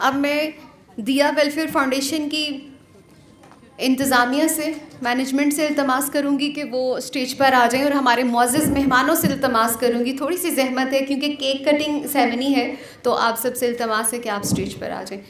अब मैं दिया वेलफेयर फाउंडेशन की इंतज़ामिया से, मैनेजमेंट से इल्तमास करूँगी कि वो स्टेज पर आ जाएं और हमारे मुअज़्ज़ज़ मेहमानों से इल्तमास करूँगी, थोड़ी सी जहमत है क्योंकि केक कटिंग सेरेमनी है, तो आप सबसे इल्तमास है कि आप स्टेज पर आ जाएं।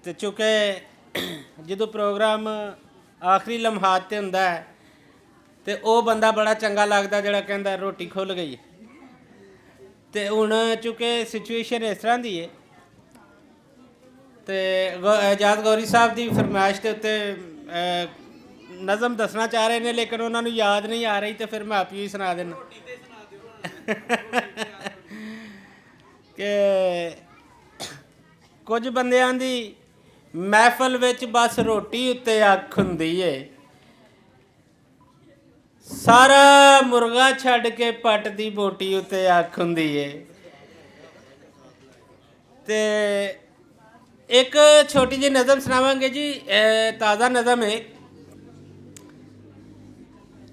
तो चूँकि जो प्रोग्राम आखिरी लम्हात ते हुंदा है तो वह बंदा बड़ा चंगा लगता जिहड़ा कहंदा रोटी खुल गई। तो हुण चूँकि सिचुएशन इस तरह की है तो एजाज गौरी साहब की फरमाइश के उत्ते नज़म दसना चाह रहे हैं लेकिन उन्होंने याद नहीं आ रही, तो फिर मैं आप ही सुना देना कि कुछ बंदियां दी महफल विच बस रोटी उत्ते अख हुंदी है, सारा मुर्गा छड्ड के पट दी बोटी उत्ते अख हुंदी है। ते एक छोटी जी नज़म सुनावांगे जी, ताज़ा नज़म है।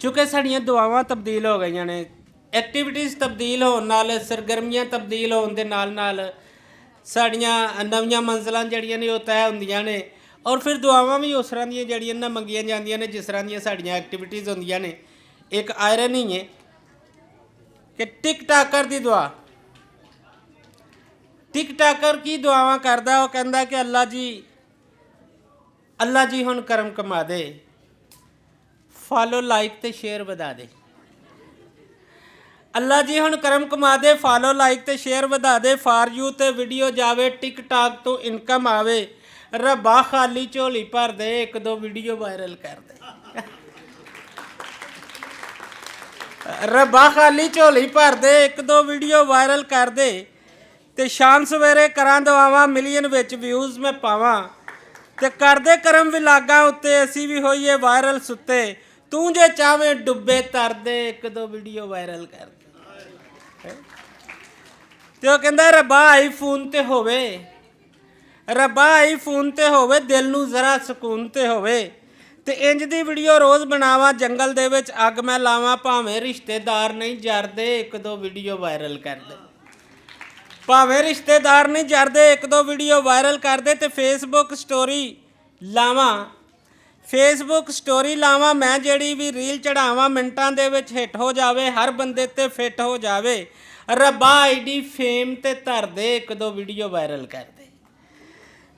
चूँकि साड़ियाँ दुआवां तब्दील हो गई ने, एक्टिविटीज़ तब्दील होने नाल, सरगर्मियाँ तब्दील होने दे नाल नाल साड़ियाँ नवीं मंजिलां जड़ियां ने तय होंदियां ने, और फिर दुआवां भी उस तरह दी जड़ियां ना मंगियां जांदियां ने जिस तरह दी साड़ियाँ एक्टिविटीज़ होंदियां ने। एक आयरन ही है कि टिक टाकर दी दुआ, टिक टाकर की दुआवां करदा, वो कहंदा कि अल्लाह जी हुण करम कमा दे, फॉलो लाइक ते शेयर वधा दे। अल्लाह जी हुण करम कमा दे, फॉलो लाइक ते share Wardha they, for you ते वीडियो जावे, टिक टाक तो इनकम आवे, रब्बा खाली झोली भर दे, एक दो वीडियो वायरल कर दे। रब्बा खाली झोली भर दे, एक दो वीडियो वायरल कर दे, ते शाम सवेरे करां दुआवां, मिलियन विच व्यूज़ मैं पावां, ते कर दे करम विलागां उत्ते, असी भी होईए वायरल सुत्ते, तू जे चावें डुब्बे तर दे, एक दो वीडियो वायरल कर दे। ते वो कहंदा रब्बा आईफोन ते होवे, रब्बा आईफोन ते होवे, दिल नूं जरा सकून ते होवे, ते इंज दी वीडियो रोज़ बनावां, जंगल दे विच अग मैं लावां, भावें रिश्तेदार नहीं जरदे, एक दो वीडियो वायरल कर दे। भावें रिश्तेदार नहीं जरदे, एक दो वीडियो वायरल कर दे, ते फेसबुक स्टोरी लावां, फेसबुक स्टोरी लावां, मैं जिहड़ी भी रील चढ़ावां, मिनटां दे विच हिट हो जावे, हर बंदे ते फिट हो जावे, रब्बा आईडी फेम ते धर दे, एक दो वीडियो वायरल कर दे।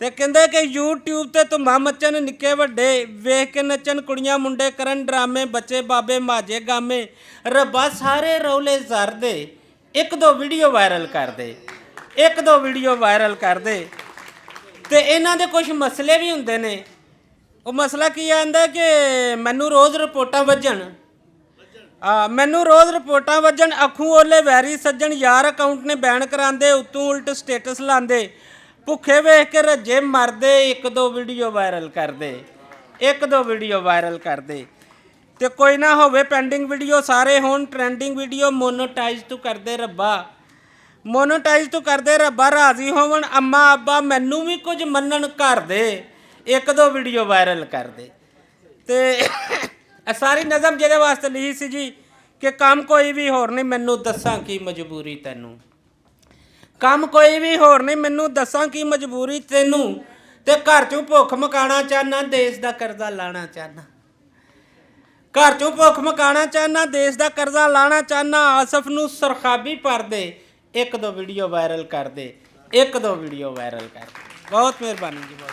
ते कहंदे कि यूट्यूब ते धुम्मां मचन निक्के वड्डे, वेख के नचन कुड़ियां मुंडे, करन ड्रामे, बच्चे बाबे माजे गामे, रब्बा सारे रौले जर दे, एक दो वीडियो वायरल कर दे, एक दो वीडियो वायरल कर दे। ते इन्हां दे कुछ मसले भी हुंदे ने ਉਹ ਮਸਲਾ ਕੀ ਆਂਦਾ ਕਿ ਮੈਨੂੰ ਰੋਜ਼ ਰਿਪੋਰਟਾਂ ਵੱਜਣ ਮੈਨੂੰ ਰੋਜ਼ ਰਿਪੋਰਟਾਂ ਵੱਜਣ ਅੱਖੋਂ ਓਲੇ ਵੈਰੀ ਸੱਜਣ ਯਾਰ ਅਕਾਊਂਟ ਨੇ ਬੈਨ ਕਰਾਉਂਦੇ ਉਤੋਂ ਉਲਟ ਸਟੇਟਸ ਲਾਉਂਦੇ ਭੁੱਖੇ ਵੇਖ ਕੇ ਰੱਜੇ ਮਰਦੇ ਇੱਕ ਦੋ ਵੀਡੀਓ ਵਾਇਰਲ ਕਰਦੇ ਤੇ ਕੋਈ ਨਾ ਹੋਵੇ ਪੈਂਡਿੰਗ ਵੀਡੀਓ ਸਾਰੇ ਹੋਣ ਟ੍ਰੈਂਡਿੰਗ ਵੀਡੀਓ ਮੋਨੋਟਾਈਜ਼ ਤੂੰ ਕਰਦੇ ਰੱਬਾ ਰਾਜ਼ੀ ਹੋਵਣ ਅੰਮਾ ਅੱਬਾ ਮੈਨੂੰ ਵੀ ਕੁਝ ਮੰਨਣ ਘਰ ਦੇ ਇੱਕ ਦੋ ਵੀਡੀਓ ਵਾਇਰਲ ਕਰਦੇ ਤੇ ਇਹ ਸਾਰੀ ਨਜ਼ਮ ਜਿਹਦੇ ਵਾਸਤੇ ਲਿਖੀ ਸੀ ਜੀ ਕਿ ਕੰਮ ਕੋਈ ਵੀ ਹੋਰ ਨਹੀਂ ਮੈਨੂੰ ਦੱਸਾਂ ਕੀ ਮਜਬੂਰੀ ਤੈਨੂੰ ਕੰਮ ਕੋਈ ਵੀ ਹੋਰ ਨਹੀਂ ਮੈਨੂੰ ਦੱਸਾਂ ਕੀ ਮਜਬੂਰੀ ਤੈਨੂੰ ਤੇ ਘਰ ਚੋਂ ਭੁੱਖ ਮਕਾਣਾ ਚਾਹਨਾ ਦੇਸ਼ ਦਾ ਕਰਜ਼ਾ ਲਾਣਾ ਚਾਹਨਾ ਦੇਸ਼ ਦਾ ਕਰਜ਼ਾ ਲਾਣਾ ਚਾਹਨਾ ਆਸਫ ਨੂੰ ਸਰਖਾਬੀ ਭਰ ਦੇ ਇੱਕ ਦੋ ਵੀਡੀਓ ਵਾਇਰਲ ਕਰਦੇ ਬਹੁਤ ਮਿਹਰਬਾਨੀ ਜੀ ਬਹੁਤ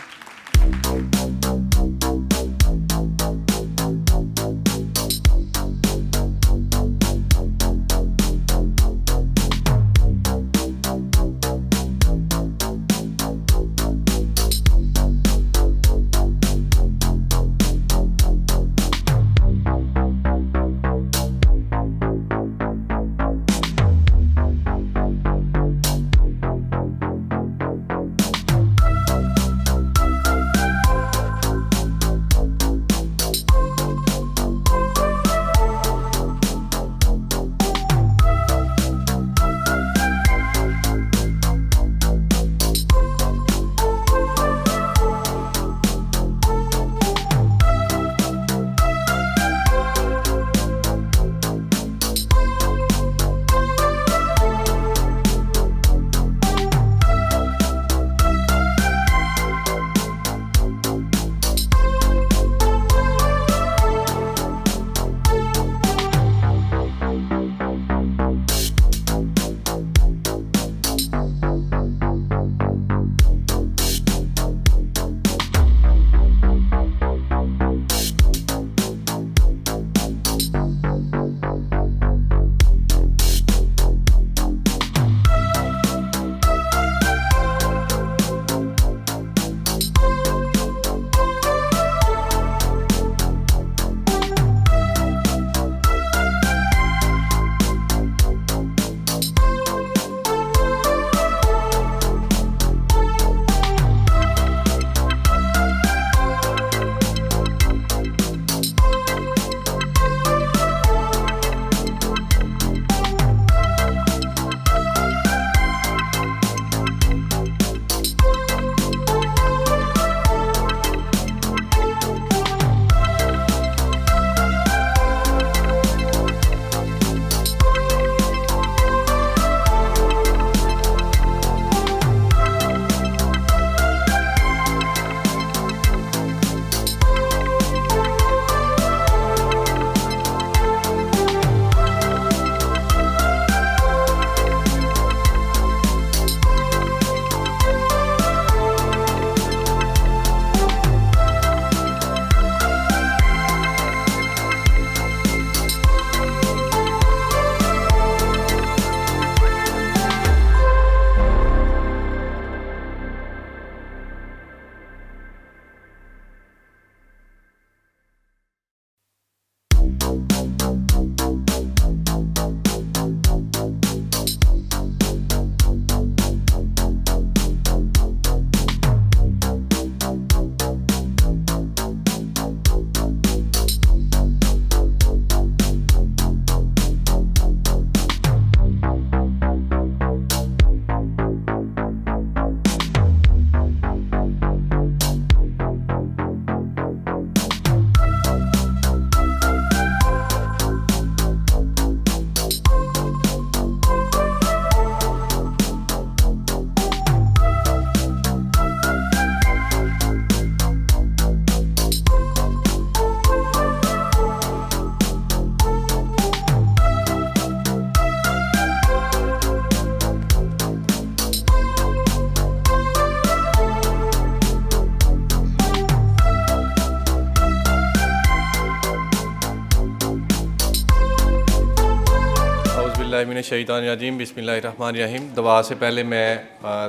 बिस्मिल्लाहिर्रहमानिर्रहीम बिस्मिल्लाहिर्रहमानिर्रहीम। दुआ से पहले मैं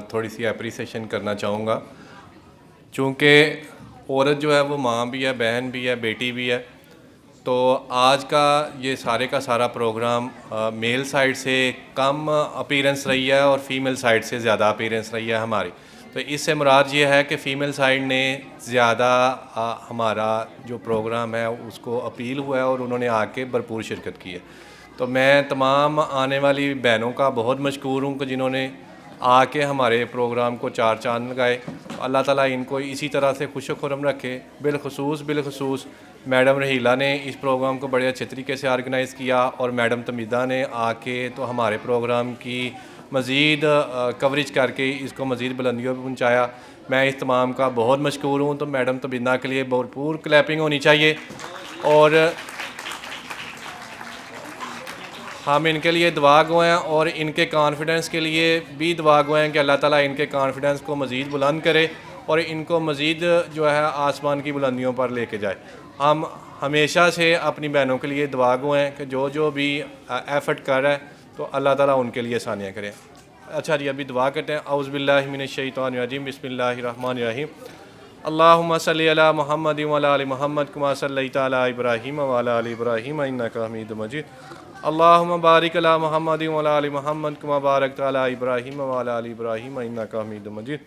थोड़ी सी अप्रिसिएशन करना चाहूँगा, चूँकि औरत जो है वो माँ भी है, बहन भी है, बेटी भी है। तो आज का ये सारे का सारा प्रोग्राम मेल साइड से कम अपीयरेंस रही है और फीमेल साइड से ज़्यादा अपीयरेंस रही है हमारी। तो इससे मुराद ये है कि फ़ीमेल साइड ने ज़्यादा हमारा जो प्रोग्राम है उसको अपील हुआ है और उन्होंने आके भरपूर शिरकत की है। तो मैं तमाम आने वाली बहनों का बहुत मशकूर हूँ कि जिन्होंने आके हमारे प्रोग्राम को चार चांद लगाए। अल्लाह ताला इनको इसी तरह से खुश खुरम रखे। बिलखसूस मैडम रहीला ने इस प्रोग्राम को बड़े अच्छे तरीके से ऑर्गेनाइज़ किया और मैडम तमीदा ने आके तो हमारे प्रोग्राम की मज़ीद कवरेज करके इसको मज़ीद बुलंदियों पर पहुँचाया। मैं इस तमाम का बहुत मशकूर हूँ। तो मैडम तमीदा के लिए भरपूर क्लैपिंग होनी चाहिए और हम इनके लिए दुआ गो हैं और इनके कॉन्फिडेंस के लिए भी दुआ गो हैं कि अल्लाह ताला इनके कॉन्फिडेंस को मज़ीद बुलंद करे और इनको मज़ीद जो है आसमान की बुलंदियों पर लेके जाए। हम हमेशा से अपनी बहनों के लिए दुआ गो हैं कि जो भी एफ़र्ट कर रहा है तो अल्लाह ताला उनके लिए आसानियाँ करे। अच्छा जी, अभी दुआ करते हैं। औज़ु बिल्लाहि मिनश शैतानिर रजीम, बिस्मिल्लाहिर रहमानिर रहीम। अल्लाहुम्मा सल्लि अला मुहम्मदिन व अला आलि मुहम्मद कमा सल्लैता अला इब्राहीम व अला आलि इब्राहीम इन्नका हमीदुम मजीद। अल्लाहुम्मा बारिक अला मुहम्मदिन व अला आलि मुहम्मद कमा बारकता अला इब्राहीम व अला आलि इब्राहीम इन्नका हमीदुम मजीद।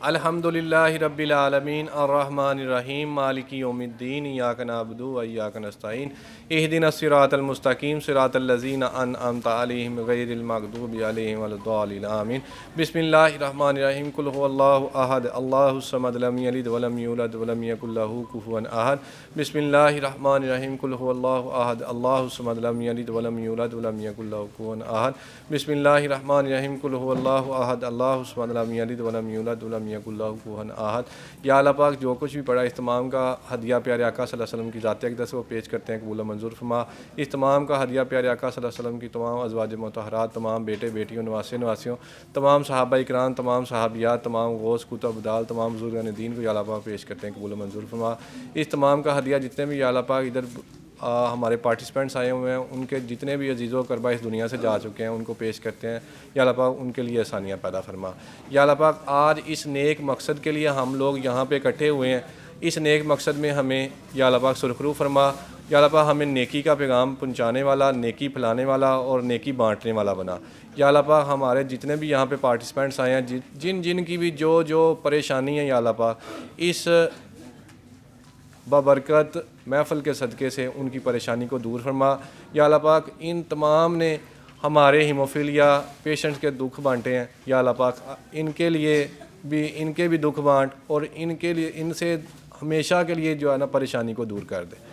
अल्हम्दुलिल्लाहि रब्बिल आलमीन अर्रहमानिर रहीम मालिकी यौमिद्दीन इय्याका नअबुदु व इय्याका नस्तईन इहदिनस सिरातल मुस्तकीम सिरातल लज़ीना अनअमता अलैहिम गैरिल मग़दूबि अलैहिम वलद्दालिन आमीन। बिस्मिल्लाहिर रहमानिर रहीम। कुल हुवल्लाहु अहद अल्लाहुस समद लम यलिद व लम यूलद व लम यकुल लहू कुफुवन अहद। बिस्मिल्लाहिर रहमानिर रहीम। कुल हुवल्लाहु अहद अल्लाहुस समद लम यलिद व लम यूलद व लम यकुल लहू कुफुवन अहद। बिस्मिल्लाहिर रहमानिर रहीम। कुल हुवल्लाहु अहद अल्लाहुस समद लम यलिद व लम यूलद व लम यकुल्लाहुकुफुवन अहद। या अल्लाह पाक जो कुछ भी पढ़ा इस तमाम का हदिया प्यारे आका सल्लल्लाहु अलैहि वसल्लम की ज़ात अक़दस वो पेश करते हैं, कबूल मंजूर फरमा। इस तमाम का हदिया प्यारे आका सल्लल्लाहु अलैहि वसल्लम की तमाम अज़वाज मुतहहरात, तमाम बेटे बेटियों, नवासे नवासियों, तमाम सहाबा इकराम, तमाम सहाबियात, तमाम गौस कुतुब अब्दाल, तमाम बुज़ुर्गान दीन को या अल्लाह पाक पेश करते हैं, कबूल मंजूर फरमा। इस तमाम का हदिया जितने भी या अल्लाह पाक इधर हमारे पार्टिसिपेंट्स आए हुए हैं उनके जितने भी अजीज़ो करबा इस दुनिया से जा चुके हैं उनको पेश करते हैं। या अल्लाह पाक उनके लिए आसानियाँ पैदा फरमा। या अल्लाह पाक आज इस नेक मकसद के लिए हम लोग यहाँ पे इकट्ठे हुए हैं। इस नेक मकसद में हमें या अल्लाह पाक सुरखरू फरमा। या अल्लाह पाक हमें नेकी का पैगाम पहुँचाने वाला, नेकी फैलाने वाला और नेकी बाँटने वाला बना। या अल्लाह पाक हमारे जितने भी यहाँ पे पार्टिसिपेंट्स आए हैं जिन जिन की भी जो परेशानी है या अल्लाह पाक इस बबरकत महफ़िल के सदक़े से उनकी परेशानी को दूर फरमा। या अल्लाह पाक इन तमाम ने हमारे हीमोफीलिया पेशेंट्स के दुख बांटे हैं। या अल्लाह पाक इनके भी दुख बांट और इनके लिए इनसे हमेशा के लिए जो है ना परेशानी को दूर कर दे।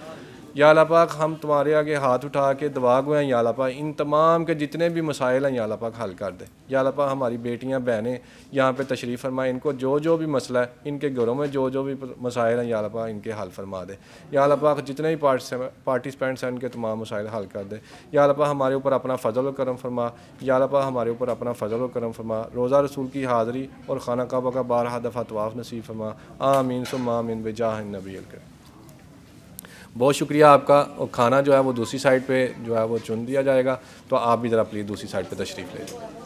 या अल्लाह पाक हम तुम्हारे आगे हाथ उठा के दुआ गो हैं। या अल्लाह पाक इन तमाम के जितने भी मसाइल हैं या अल्लाह पाक हल कर दे। या अल्लाह पाक हमारी बेटियां बहनें यहाँ पे तशरीफ़ फरमा, इनको जो भी मसला है इनके घरों में जो भी मसाइल हैं या अल्लाह पाक इनके हल फरमा दे। या अल्लाह पाक जितने भी पार्टिसिपेंट्स हैं उनके तमाम मसाइल हल कर दे। या अल्लाह पाक हमारे ऊपर अपना फ़ज़ल व करम फरमा। या अल्लाह पाक हमारे ऊपर अपना फ़ज़ल व करम फरमा। रोज़ा रसूल की हाज़िरी और खाना काबा का 12 दफ़ा तवाफ़ नसीब फरमा। आमीन सुम्मा आमीन बिजाह नबी अल करीम। बहुत शुक्रिया आपका। और खाना जो है वो दूसरी साइड पे जो है वो चुन दिया जाएगा, तो आप भी ज़रा प्लीज़ दूसरी साइड पे तशरीफ़ ले जाएं।